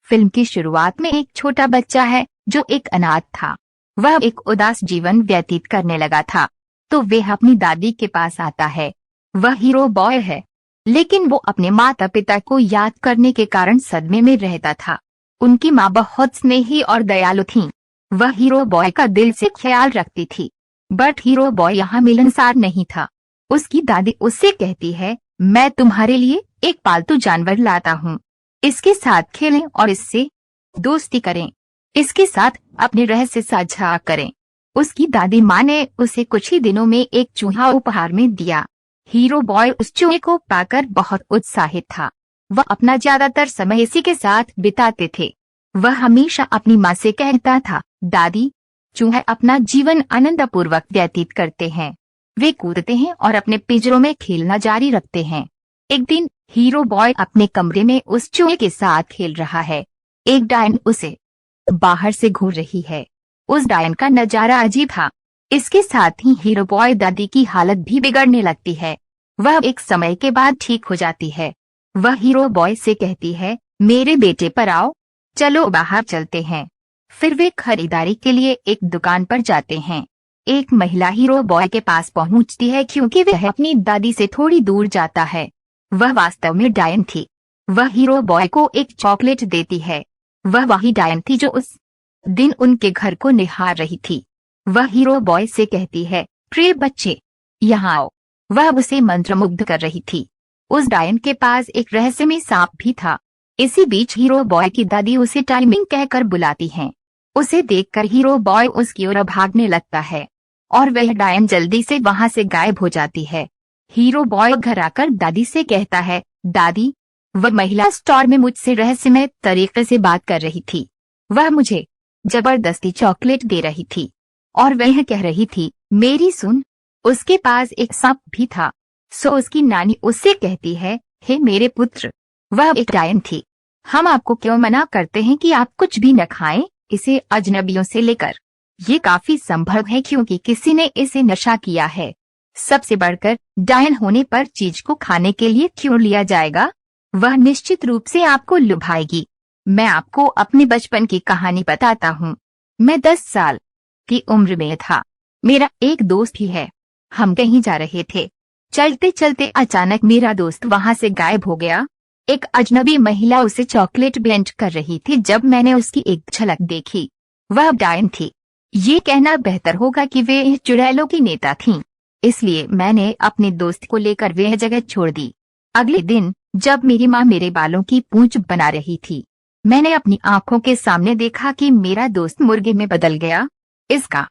Film की शुरुआत में एक छोटा बच्चा है जो एक अनाथ था। वह एक उदास जीवन व्यतीत करने लगा था, तो वह अपनी दादी के पास आता है। वह हीरो बॉय है, लेकिन वो अपने माता पिता को याद करने के कारण सदमे में रहता था। उनकी माँ बहुत स्नेही और दयालु थी। वह हीरो बॉय का दिल से ख्याल रखती थी, बट हीरो बॉय यहाँ मिलनसार नहीं था। उसकी दादी उससे कहती है, मैं तुम्हारे लिए एक पालतू जानवर लाता हूँ, इसके साथ खेलें और इससे दोस्ती करें, इसके साथ अपने रहस्य साझा करें। उसकी दादी माँ ने उसे कुछ ही दिनों में एक चूहा उपहार में दिया। हीरो बॉय उस चूहे को पाकर बहुत उत्साहित था। वह अपना ज्यादातर समय इसी के साथ बिताते थे। वह हमेशा अपनी माँ से कहता था, दादी, चूहे अपना जीवन आनंदपूर्वक व्यतीत करते हैं। वे कूदते हैं और अपने पिंजरों में खेलना जारी रखते हैं। एक दिन हीरो बॉय अपने कमरे में उस चूहे के साथ खेल रहा है। एक डायन उसे बाहर से घूर रही है। उस डायन का नजारा अजीब था। इसके साथ ही हीरो बॉय दादी की हालत भी बिगड़ने लगती है। वह एक समय के बाद ठीक हो जाती है। वह हीरो बॉय से कहती है, मेरे बेटे पर आओ, चलो बाहर चलते हैं। फिर वे खरीदारी के लिए एक दुकान पर जाते हैं। एक महिला हीरो बॉय के पास पहुंचती है क्योंकि वह अपनी दादी से थोड़ी दूर जाता है। वह वास्तव में डायन थी। वह हीरो बॉय को एक चॉकलेट देती है। वह वही डायन थी जो उस दिन उनके घर को निहार रही थी। वह हीरो बॉय से कहती है, प्रिय बच्चे, यहाँ आओ। वह उसे मंत्रमुग्ध कर रही थी। उस डायन के पास एक रहस्यमय सांप भी था। इसी बीच हीरो बॉय की दादी उसे टाइमिंग कहकर बुलाती हैं। उसे देखकर हीरो बॉय उसकी ओर भागने लगता है और वह डायन जल्दी से वहां से गायब हो जाती है। हीरो बॉय घर आकर दादी से कहता है, दादी, वह महिला स्टोर में मुझसे रहस्यमय तरीके से बात कर रही थी। वह मुझे जबरदस्ती चॉकलेट दे रही थी और वह कह रही थी, मेरी सुन। उसके पास एक सांप भी था। सो उसकी नानी उससे कहती है, हे मेरे पुत्र, वह एक डायन थी। हम आपको क्यों मना करते हैं कि आप कुछ भी न खाएं, इसे अजनबियों से लेकर। ये काफी संभव है क्योंकि किसी ने इसे नशा किया है। सबसे बढ़कर डायन होने पर चीज को खाने के लिए क्यों लिया जाएगा? वह निश्चित रूप से आपको लुभाएगी। मैं आपको अपने बचपन की कहानी बताता हूँ। मैं 10 साल की उम्र में था। मेरा एक दोस्त भी है। हम कहीं जा रहे थे। चलते चलते अचानक मेरा दोस्त वहां से गायब हो गया। एक अजनबी महिला उसे चॉकलेट भेंट कर रही थी। जब मैंने उसकी एक झलक देखी, वह डायन थी। ये कहना बेहतर होगा कि वे चुड़ैलों की नेता थीं। इसलिए मैंने अपने दोस्त को लेकर वह जगह छोड़ दी। अगले दिन जब मेरी माँ मेरे बालों की पूंछ बना रही थी, मैंने अपनी आंखों के सामने देखा कि मेरा दोस्त मुर्गे में बदल गया। इसका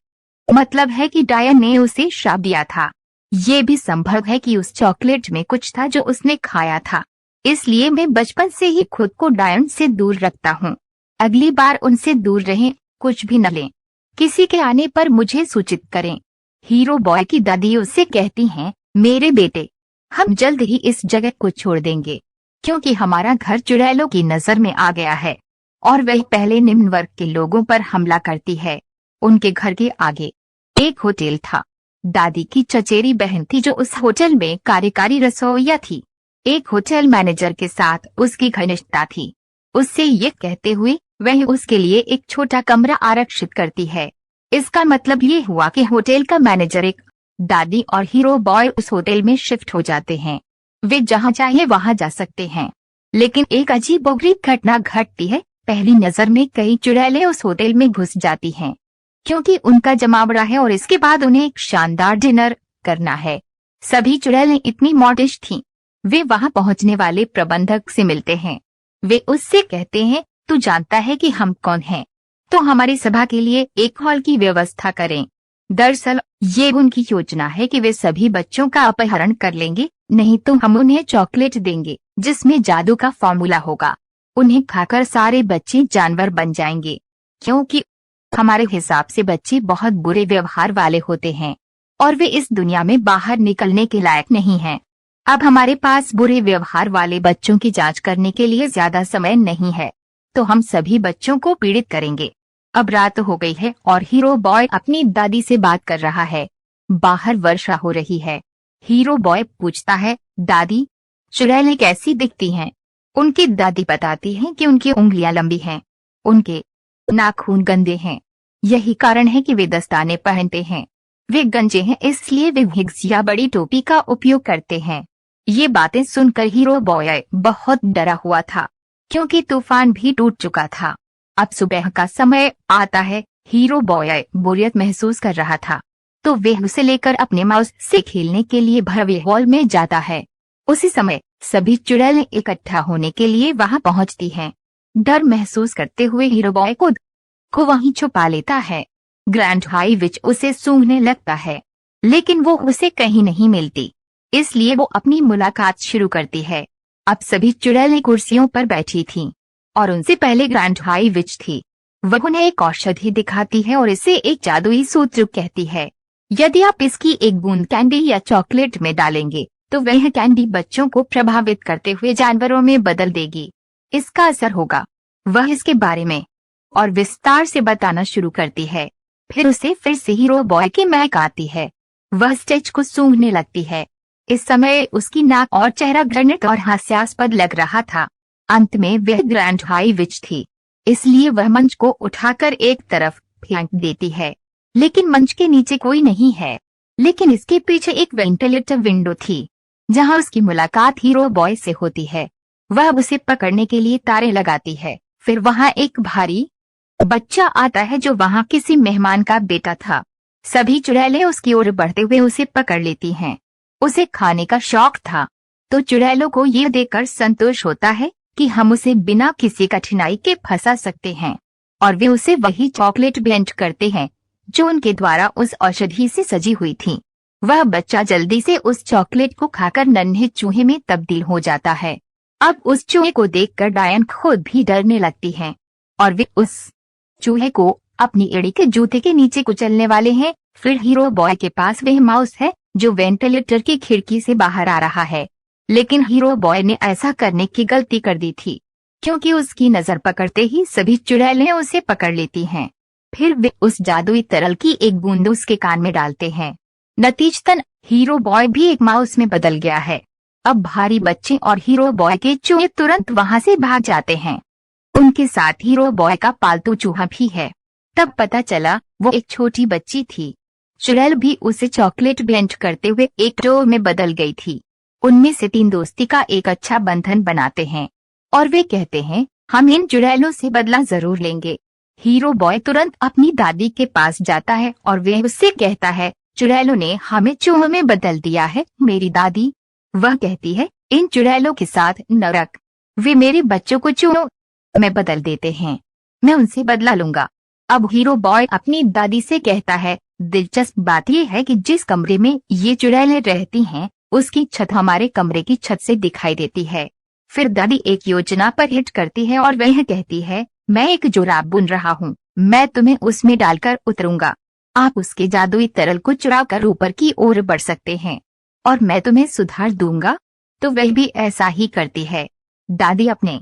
मतलब है कि डायन ने उसे श्राप दिया था। ये भी संभव है कि उस चॉकलेट में कुछ था जो उसने खाया था। इसलिए मैं बचपन से ही खुद को डायन से दूर रखता हूँ। अगली बार उनसे दूर रहें, कुछ भी न लें। किसी के आने पर मुझे सूचित करें। हीरो बॉय की दादी उससे कहती हैं, मेरे बेटे, हम जल्द ही इस जगह को छोड़ देंगे क्योंकि हमारा घर चुड़ैलों की नजर में आ गया है और वह पहले निम्न वर्ग के लोगों पर हमला करती है। उनके घर के आगे एक होटल था। दादी की चचेरी बहन थी जो उस होटल में कार्यकारी रसोइया थी। एक होटल मैनेजर के साथ उसकी घनिष्ठता थी। उससे ये कहते हुए वह उसके लिए एक छोटा कमरा आरक्षित करती है। इसका मतलब ये हुआ कि होटल का मैनेजर एक दादी और हीरो बॉय उस होटल में शिफ्ट हो जाते हैं। वे जहां चाहे वहां जा सकते हैं। लेकिन एक अजीबोगरीब घटना घटती है। पहली नजर में कई चुड़ैलें उस होटल में घुस जाती हैं क्योंकि उनका जमावड़ा है और इसके बाद उन्हें एक शानदार डिनर करना है। सभी चुड़ैलें इतनी मॉडिश थीं। वे वहां पहुंचने वाले प्रबंधक से मिलते हैं। वे उससे कहते हैं, तू जानता है कि हम कौन हैं, तो हमारी सभा के लिए एक हॉल की व्यवस्था करें। दरअसल ये उनकी योजना है कि वे सभी बच्चों का अपहरण कर लेंगे, नहीं तो हम उन्हें चॉकलेट देंगे जिसमें जादू का फॉर्मूला होगा। उन्हें खाकर सारे बच्चे जानवर बन जाएंगे क्योंकि हमारे हिसाब से बच्चे बहुत बुरे व्यवहार वाले होते हैं और वे इस दुनिया में बाहर निकलने के लायक नहीं हैं। अब हमारे पास बुरे व्यवहार वाले बच्चों की जांच करने के लिए ज्यादा समय नहीं है, तो हम सभी बच्चों को पीड़ित करेंगे। अब रात हो गई है और हीरो बॉय अपनी दादी से बात कर रहा है। बाहर वर्षा हो रही है। हीरो बॉय पूछता है, दादी, चुड़ैलें कैसी दिखती हैं? उनकी दादी बताती हैं कि उनकी उंगलियां लंबी हैं, उनके नाखून गंदे हैं। यही कारण है कि वे दस्ताने पहनते हैं। वे गंजे हैं, इसलिए वे विग्स या बड़ी टोपी का उपयोग करते हैं। ये बातें सुनकर हीरो बॉय बहुत डरा हुआ था, क्योंकि तूफान भी टूट चुका था। अब सुबह का समय आता है। हीरो बॉय बोरियत महसूस कर रहा था, तो वह उसे लेकर अपने माउस से खेलने के लिए भव्य हॉल में जाता है। उसी समय सभी चुड़ैलें इकट्ठा होने के लिए वहां पहुंचती हैं। डर महसूस करते हुए हीरो बॉय खुद को वहीं छुपा लेता है। ग्रैंड हाई विच उसे सूंघने लगता है, लेकिन वो उसे कहीं नहीं मिलती, इसलिए वो अपनी मुलाकात शुरू करती है। अब सभी चुड़ैलें कुर्सियों पर बैठी थीं, और उनसे पहले ग्रैंड हाई विच थी। वह उन्हें एक औषधि दिखाती है और इसे एक जादुई सूत्र कहती है। यदि आप इसकी एक बूंद कैंडी या चॉकलेट में डालेंगे, तो वह कैंडी बच्चों को प्रभावित करते हुए जानवरों में बदल देगी। इसका असर होगा। वह इसके बारे में और विस्तार से बताना शुरू करती है। फिर उसे फिर से हीरो बॉय की महक आती है। वह स्टेज को सूंघने लगती है। इस समय उसकी नाक और चेहरा घृणित और हास्यास्पद लग रहा था। अंत में वह ग्रैंड हाई विच थी, इसलिए वह मंच को उठाकर एक तरफ फेंक देती है। लेकिन मंच के नीचे कोई नहीं है, लेकिन इसके पीछे एक वेंटिलेटर विंडो थी, जहां उसकी मुलाकात हीरो बॉय से होती है। वह उसे पकड़ने के लिए तारे लगाती है। फिर वहां एक भारी बच्चा आता है जो वहां किसी मेहमान का बेटा था। सभी चुड़ैलें उसकी ओर बढ़ते हुए उसे पकड़ लेती हैं। उसे खाने का शौक था, तो चुड़ैलों को ये देखकर संतोष होता है कि हम उसे बिना किसी कठिनाई के फंसा सकते हैं, और वे उसे वही चॉकलेट भेंट करते हैं जो उनके द्वारा उस औषधि से सजी हुई थी। वह बच्चा जल्दी से उस चॉकलेट को खाकर नन्हे चूहे में तब्दील हो जाता है। अब उस चूहे को देखकर डायन खुद भी डरने लगती हैं, और वे उस चूहे को अपनी एड़ी के जूते के नीचे कुचलने वाले हैं। फिर हीरो बॉय के पास वह माउस है जो वेंटिलेटर की खिड़की से बाहर आ रहा है, लेकिन हीरो बॉय ने ऐसा करने की गलती कर दी थी, क्योंकि उसकी नजर पकड़ते ही सभी चुड़ैलें उसे पकड़ लेती हैं। फिर वे उस जादुई तरल की एक बूंद उसके कान में डालते हैं। नतीजतन हीरो बॉय भी एक माउस में बदल गया है। अब भारी बच्चे और हीरो बॉय के चूहे तुरंत वहां से भाग जाते हैं। उनके साथ हीरो बॉय का पालतू चूहा भी है। तब पता चला वो एक छोटी बच्ची थी। चुड़ैल भी उसे चॉकलेट भेंट करते हुए एक डोर में बदल गई थी। उनमें से 3 दोस्ती का एक अच्छा बंधन बनाते हैं, और वे कहते हैं, हम इन चुड़ैलों से बदला जरूर लेंगे। हीरो बॉय तुरंत अपनी दादी के पास जाता है और वह उससे कहता है, चुड़ैलों ने हमें चूहों में बदल दिया है मेरी दादी। वह कहती है, इन चुड़ैलों के साथ न रख, वे मेरे बच्चों को चूहों में बदल देते हैं, मैं उनसे बदला लूंगा। अब हीरो बॉय अपनी दादी से कहता है, दिलचस्प बात यह है कि जिस कमरे में ये चुड़ैलें रहती हैं, उसकी छत हमारे कमरे की छत से दिखाई देती है। फिर दादी एक योजना पर हिट करती है और वह कहती है, मैं एक जुराब बुन रहा हूँ, मैं तुम्हें उसमें डालकर उतरूंगा। आप उसके जादुई तरल को चुरा कर ऊपर की ओर बढ़ सकते हैं, और मैं तुम्हें सुधार दूंगा। तो वह भी ऐसा ही करती है। दादी अपने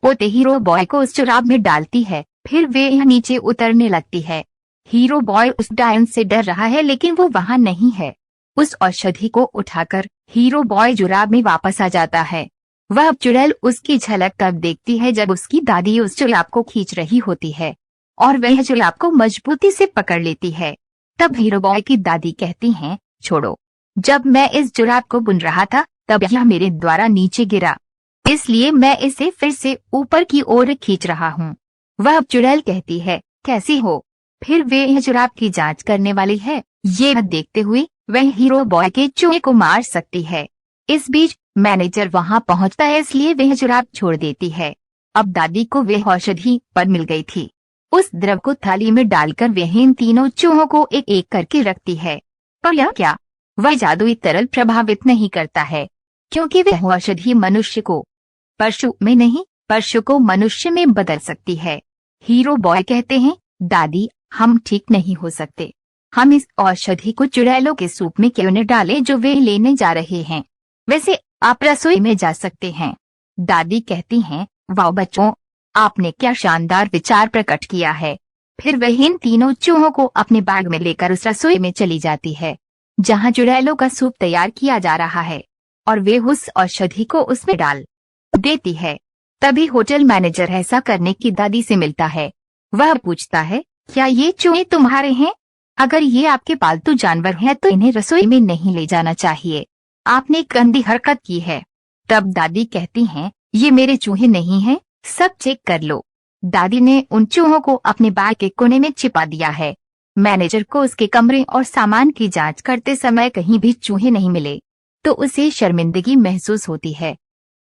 पोते हीरो बॉय को उस जुराब में डालती है। फिर वे यहाँ नीचे उतरने लगती है। हीरो बॉय उस डायन से डर रहा है, लेकिन वो वहां नहीं है। उस औषधि को उठाकर हीरो बॉय जुराब में वापस आ जाता है। वह चुड़ैल उसकी झलक तब देखती है जब उसकी दादी उस जुराब को खींच रही होती है, और वह जुराब को मजबूती से पकड़ लेती है। तब हीरो बॉय की दादी कहती हैं, छोड़ो, जब मैं इस जुराब को बुन रहा था तब यह मेरे द्वारा नीचे गिरा, इसलिए मैं इसे फिर से ऊपर की ओर खींच रहा हूँ। वह चुड़ैल कहती है, कैसी हो? फिर वे यह जुराब की जांच करने वाली है। ये देखते हुए वह हीरो बॉय के चूहे को मार सकती है। इस बीच मैनेजर वहां पहुंचता है, इसलिए वह जुराब छोड़ देती है। अब दादी को वह औषधि पर मिल गई थी। उस द्रव को थाली में डालकर वह इन तीनों चूहों को एक एक करके रखती है। पर यह क्या? वह जादुई तरल प्रभावित नहीं करता है, क्योंकि वह औषधि मनुष्य को पशु में नहीं, पशु को मनुष्य में बदल सकती है। हीरो बॉय कहते हैं, दादी, हम ठीक नहीं हो सकते। हम इस औषधि को चुड़ैलों के सूप में क्यों न डालें जो वे लेने जा रहे हैं? वैसे आप रसोई में जा सकते हैं। दादी कहती हैं, वाह बच्चों, आपने क्या शानदार विचार प्रकट किया है। फिर वह इन तीनों चूहों को अपने बैग में लेकर उस रसोई में चली जाती है, जहां चुड़ैलों का सूप तैयार किया जा रहा है, और वे उस औषधि को उसमें डाल देती है। तभी होटल मैनेजर ऐसा करने की दादी से मिलता है। वह पूछता है, क्या ये चूहे तुम्हारे हैं? अगर ये आपके पालतू जानवर हैं तो इन्हें रसोई में नहीं ले जाना चाहिए। आपने गंदी हरकत की है। तब दादी कहती हैं, ये मेरे चूहे नहीं हैं, सब चेक कर लो। दादी ने उन चूहों को अपने बैग के कोने में छिपा दिया है। मैनेजर को उसके कमरे और सामान की जांच करते समय कहीं भी चूहे नहीं मिले, तो उसे शर्मिंदगी महसूस होती है।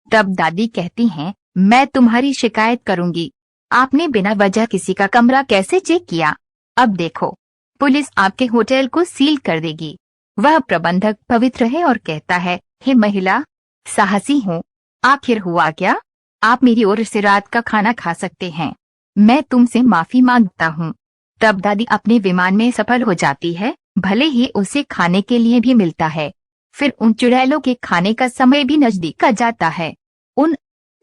तब दादी कहती हैं, मैं तुम्हारी शिकायत करूंगी। आपने बिना वजह किसी का कमरा कैसे चेक किया? अब देखो, पुलिस आपके होटल को सील कर देगी। वह प्रबंधक पवित्र है और कहता है, हे महिला, साहसी हूँ। आखिर हुआ क्या? आप मेरी ओर से रात का खाना खा सकते हैं। मैं तुमसे माफी मांगता हूँ। तब दादी अपने विमान में सफल हो जाती है, भले ही उसे खाने के लिए भी मिलता है। फिर उन चुड़ैलों के खाने का समय भी नजदीक आ जाता है। उन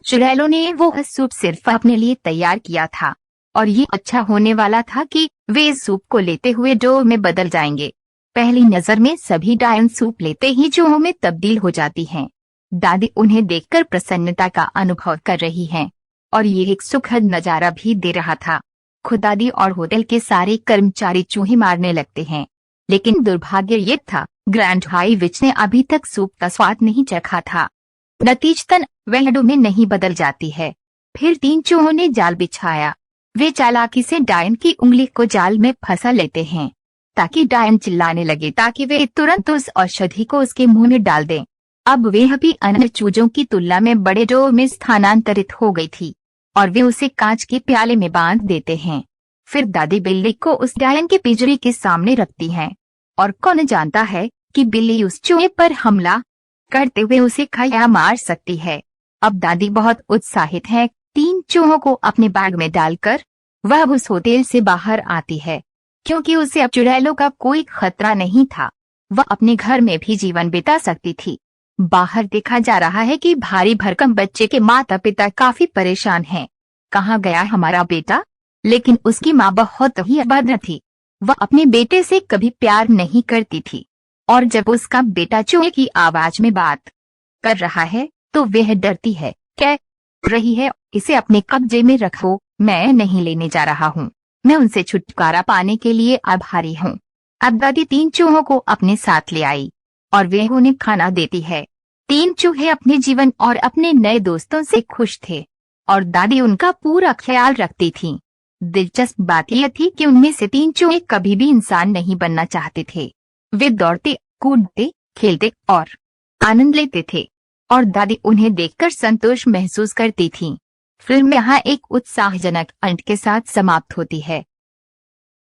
चुड़ैलों ने वो सूप सिर्फ अपने लिए तैयार किया था, और ये अच्छा होने वाला था कि वे इस सूप को लेते हुए डो में बदल जाएंगे। पहली नजर में सभी डायन सूप लेते ही चूहों में तब्दील हो जाती हैं। दादी उन्हें देखकर प्रसन्नता का अनुभव कर रही हैं, और ये एक सुखद नजारा भी दे रहा था। खुदादी और होटल के सारे कर्मचारी चूहे मारने लगते हैं, लेकिन दुर्भाग्य ये था, ग्रैंड हाई विच ने अभी तक सूप का स्वाद नहीं चखा था। नतीजतन वह डो में नहीं बदल जाती है। फिर 3 चूहों ने जाल बिछाया। वे चालाकी से डायन की उंगली को जाल में फंसा लेते हैं, ताकि डायन चिल्लाने लगे, ताकि वे तुरंत उस औषधि को उसके मुंह में डाल दें। अब वह भी अन्य चूजों की तुलना में बड़े डो में स्थानांतरित हो गई थी, और वे उसे कांच के प्याले में बांध देते हैं। फिर दादी बिल्ली को उस डायन के पिंजरे के सामने रखती हैं, और कौन जानता है कि बिल्ली उस चूहे पर हमला करते हुए उसे खा या मार सकती है। अब दादी बहुत उत्साहित है। 3 चूहों को अपने बैग में डालकर वह उस होटल से बाहर आती है, क्योंकि उसे अब चुड़ैलों का कोई खतरा नहीं था। वह अपने घर में भी जीवन बिता सकती थी। बाहर देखा जा रहा है कि भारी भरकम बच्चे के माता पिता काफी परेशान हैं। कहाँ गया हमारा बेटा? लेकिन उसकी माँ बहुत ही अभद्र थी। वह अपने बेटे से कभी प्यार नहीं करती थी, और जब उसका बेटा चूहे की आवाज में बात कर रहा है तो वह डरती है, कह रही है, इसे अपने कब्जे में रखो, मैं नहीं लेने जा रहा हूँ। मैं उनसे छुटकारा पाने के लिए आभारी हूँ। अब दादी 3 चूहों को अपने साथ ले आई, और वह उन्हें खाना देती है। 3 चूहे अपने जीवन और अपने नए दोस्तों से खुश थे, और दादी उनका पूरा ख्याल रखती थी। दिलचस्प बात यह थी कि उनमें से 3 चूहे कभी भी इंसान नहीं बनना चाहते थे। वे दौड़ते, कूदते, खेलते और आनंद लेते थे, और दादी उन्हें देखकर संतोष महसूस करती थी। फिल्म यहाँ एक उत्साहजनक अंत के साथ समाप्त होती है।